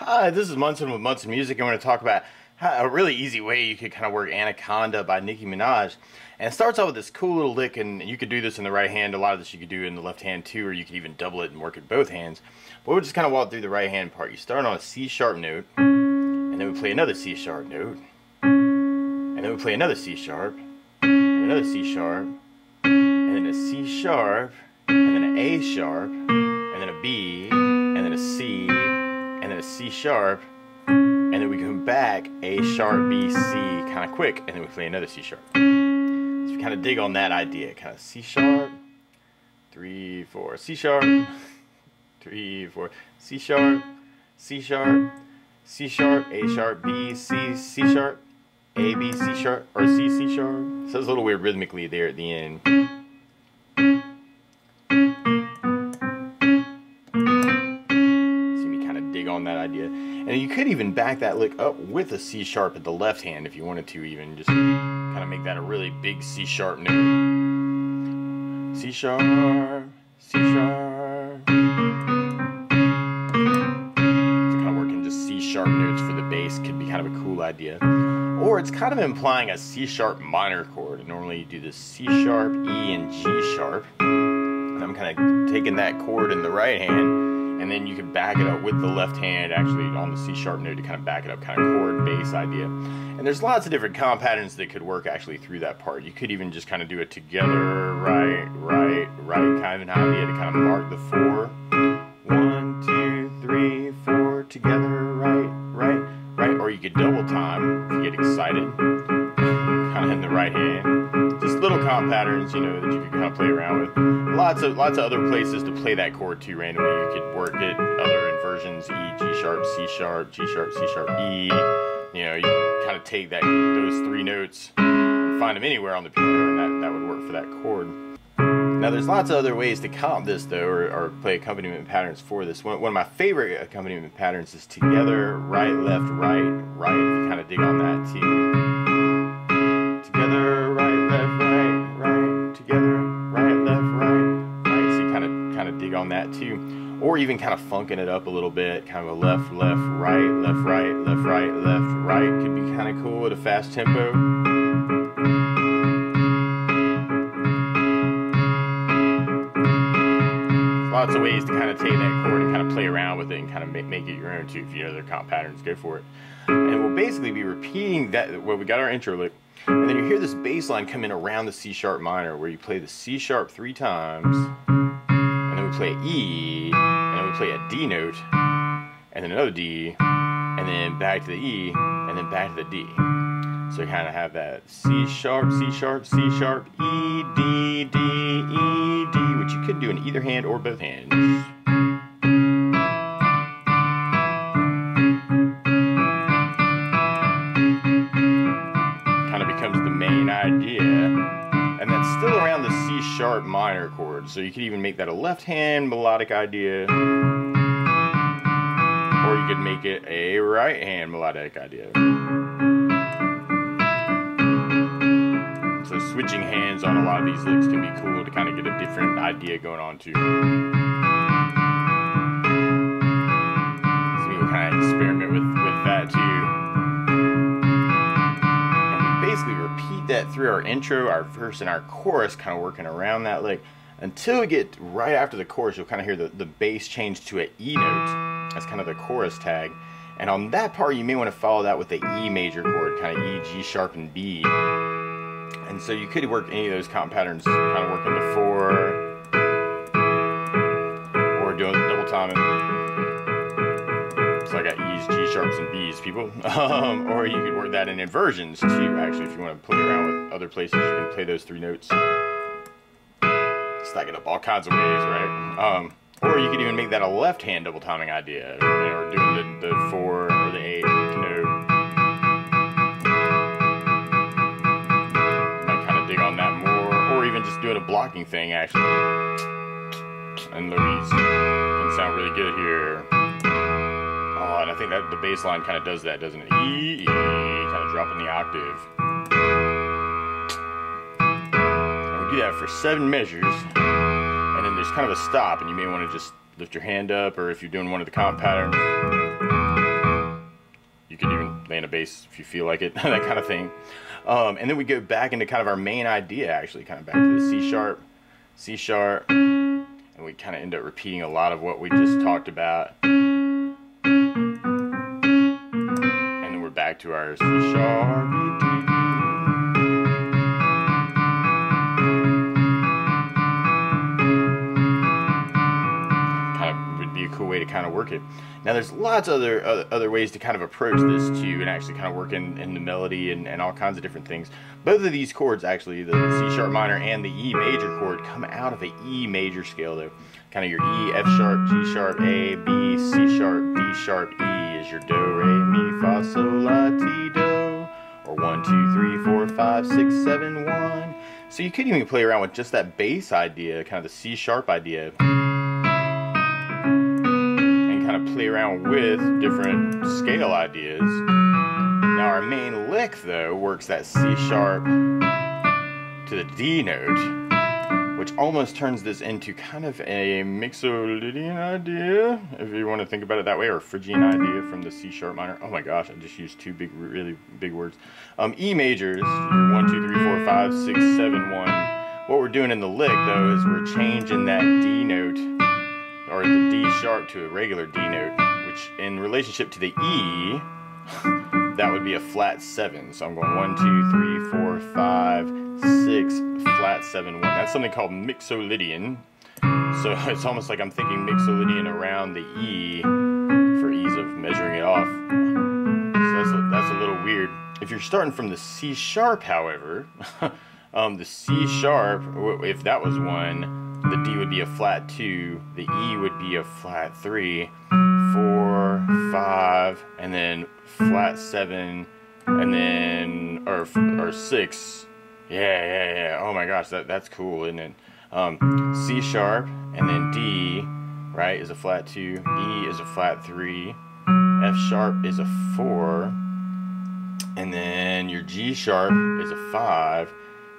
Hi, this is Munson with Munson Music. I'm going to talk about a really easy way you could kind of work Anaconda by Nicki Minaj. And it starts out with this cool little lick, and you could do this in the right hand. A lot of this you could do in the left hand too, or you could even double it and work it both hands. But we'll just kind of walk through the right hand part. You start on a C sharp note, and then we play another C sharp note, and then we play another C sharp, and another C sharp, and then a C sharp, and then an A sharp, and then a B, and then a C, and then a C sharp, and then we come back A sharp, B, C kind of quick, and then we play another C sharp. So you kind of dig on that idea, kind of C sharp, 3, 4, C sharp, 3, 4, C sharp, C sharp, C sharp, A sharp, B, C, C sharp, A, B, C sharp, or C, C sharp. So it's a little weird rhythmically there at the end. On that idea, and you could even back that lick up with a C sharp at the left hand if you wanted to, even just kind of make that a really big C sharp note. C sharp, C sharp. So kind of working just C sharp notes for the bass could be kind of a cool idea. Or it's kind of implying a C sharp minor chord. And normally you do the C sharp, E, and G sharp. And I'm kind of taking that chord in the right hand, and then you can back it up with the left hand actually on the C sharp note to kind of back it up, kind of chord bass idea. And there's lots of different comp patterns that could work actually through that part. You could even just kind of do it together, right, right, right, kind of an idea to kind of mark the 4. 1, 2, 3, 4, together, right, right, right. Or you could double time if you get excited, kind of in the right hand. Just little comp patterns, you know, that you could kind of play around with. Lots of other places to play that chord too randomly. You could work it other inversions: E, G sharp, C sharp, G sharp, C sharp, E. You know, you can kind of take those 3 notes and find them anywhere on the piano, and that would work for that chord. Now, there's lots of other ways to comp this though, or play accompaniment patterns for this. One of my favorite accompaniment patterns is together, right, left, right, right. If you kind of dig on that too. Together, right, left, right, right, together, right, left, right, right. So you kind of dig on that too. Or even kind of funking it up a little bit, kind of a left, left, right, left, right, left, right, left, right. Could be kind of cool at a fast tempo. Lots of ways to kind of take that chord and kind of play around with it and kind of make it your own too. If you know other comp patterns, go for it. And we'll basically be repeating that. Well, we got our intro lick. And then you hear this bass line come in around the C sharp minor, where you play the C sharp 3 times, and then we play E, and then we play a D note, and then another D, and then back to the E, and then back to the D. So you kind of have that C sharp, C sharp, C sharp, E, D, D, E, D, which you could do in either hand or both hands. Becomes the main idea, and that's still around the C sharp minor chord, so you could even make that a left hand melodic idea, or you could make it a right hand melodic idea. So switching hands on a lot of these licks can be cool to kind of get a different idea going on too. So people kind of experiment with that too. Basically repeat that through our intro, our verse, and our chorus, kind of working around that lick until we get right after the chorus. You'll kind of hear the bass change to an E note. That's kind of the chorus tag, and on that part you may want to follow that with the E major chord, kind of E, G sharp, and B. And so you could work any of those comp patterns, kind of working the 4, or doing double timing. So I got E's, G sharps, and B's, people. Or you could work that in inversions too, actually, if you want to play around with other places. You can play those 3 notes. Stack it up all kinds of ways, right? Or you could even make that a left hand double timing idea, or doing the 4 or the 8 note. You might kind of dig on that more, or even just doing a blocking thing, actually. And Louise can sound really good here. Oh, and I think that the bass line kind of does that, doesn't it? E, E, kind of dropping the octave. And we do that for 7 measures, and then there's kind of a stop, and you may want to just lift your hand up, or if you're doing one of the comp patterns, You could even land a bass if you feel like it, that kind of thing. And then we go back into kind of our main idea, actually, kind of back to the C sharp, and we kind of end up repeating a lot of what we just talked about. And then we're back to our C sharp. Cool way to kind of work it. Now there's lots of other ways to kind of approach this too, and actually kind of work in the melody and all kinds of different things. Both of these chords, actually, the C sharp minor and the E major chord, come out of a E major scale though. Kind of your E, F sharp, G sharp, A, B, C sharp, D sharp, E is your do, re, mi, fa, sol, la, ti, do, or 1, 2, 3, 4, 5, 6, 7, 1. So you could even play around with just that bass idea, kind of the C sharp idea, kind of play around with different scale ideas. Now our main lick though works that C sharp to the D note, which almost turns this into kind of a Mixolydian idea, if you want to think about it that way, or Phrygian idea from the C sharp minor. Oh my gosh, I just used two really big words. E majors, 1, 2, 3, 4, 5, 6, 7, 1. What we're doing in the lick though is we're changing that D note, or the D sharp, to a regular D note, which in relationship to the E, that would be a flat 7. So I'm going 1, 2, 3, 4, 5, 6, flat 7, 1. That's something called Mixolydian. So it's almost like I'm thinking Mixolydian around the E for ease of measuring it off. So that's a little weird. If you're starting from the C sharp, however, the C sharp, if that was 1, the D would be a flat 2, the E would be a flat 3, 4, 5, and then flat 7, and then, or 6. Yeah. Oh my gosh, that's cool, isn't it? C sharp, and then D, right, is a flat 2, E is a flat 3, F sharp is a 4, and then your G sharp is a 5,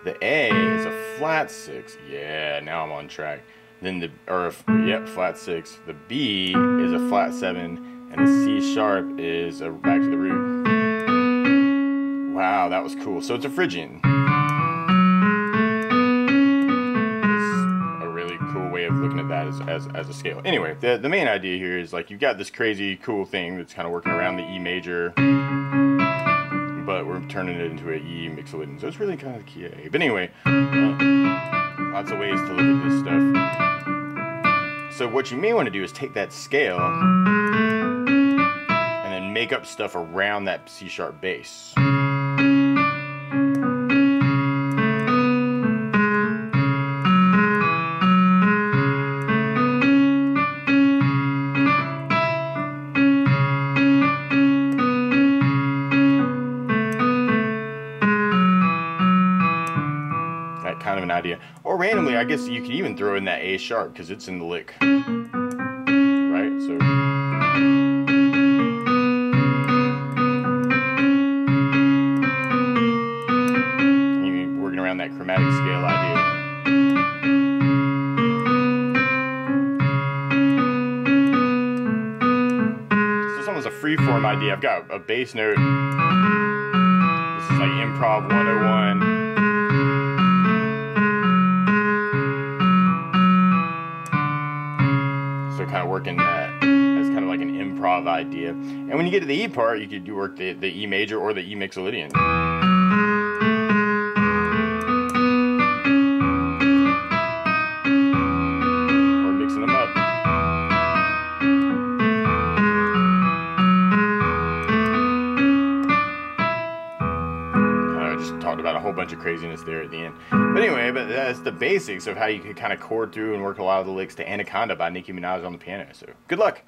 the A is a flat 6. Yeah, now I'm on track. Then flat 6. The B is a flat 7, and the C sharp is back to the root. Wow, that was cool. So it's a Phrygian. It's a really cool way of looking at that as a scale. Anyway, the main idea here is like you've got this crazy cool thing that's kind of working around the E major, but we're turning it into an E Mixolydian, so it's really kind of the key A. But anyway, lots of ways to look at this stuff. So what you may want to do is take that scale and then make up stuff around that C sharp bass. Kind of an idea. Or randomly, I guess you could even throw in that A sharp because it's in the lick. Right? So you're working around that chromatic scale idea. So it's almost a freeform idea. I've got a bass note. This is like Improv 101. Kind of working that as kind of like an improv idea. And when you get to the E part, you could work the E major or the E Mixolydian. Or mixing them up. I just talked about a whole bunch of craziness there at the end. But anyway, that's the basics of how you could kind of chord through and work a lot of the licks to Anaconda by Nicki Minaj on the piano. So good luck.